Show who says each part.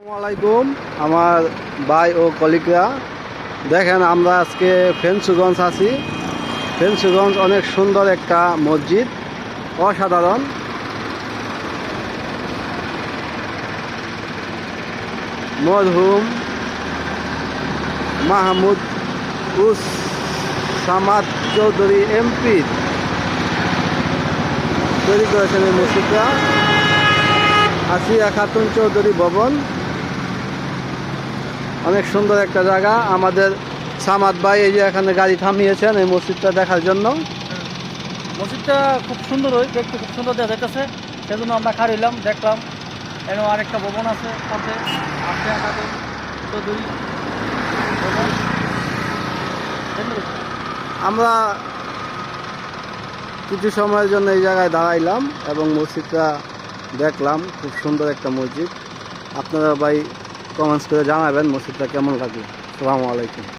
Speaker 1: আসসালামাইকুম আমার ভাই ও কলিগরা, দেখেন আমরা আজকে ফেঞ্চুগঞ্জ আছি। ফেঞ্চুগঞ্জ অনেক সুন্দর একটা মসজিদ, অসাধারণ। মরহুম মাহমুদ উস সামাদ চৌধুরী এমপি তৈরি করেছেন এই মসজিদটা। আসিয়া খাতুন চৌধুরী ভবন, অনেক সুন্দর একটা জায়গা। আমাদের সামাদ ভাই এই যে এখানে গাড়ি থামিয়েছেন এই মসজিদটা দেখার জন্য।
Speaker 2: মসজিদটা খুব সুন্দর, দেখতে খুব সুন্দর দেখা যাইতেছে, সেজন্য আমরা খাড়ি হইলাম, দেখলাম। এখানে আরেকটা ভবন আছে পথে, আসিয়া খাতুন চৌধুরী ভবন।
Speaker 1: আমরা কিছু সময়ের জন্য এই জায়গায় দাঁড়াইলাম এবং মসজিদটা দেখলাম। খুব সুন্দর একটা মসজিদ। আপনারা ভাই কমেন্টস করে জানাবেন মসজিদটা কেমন লাগলো। আসসালামু আলাইকুম।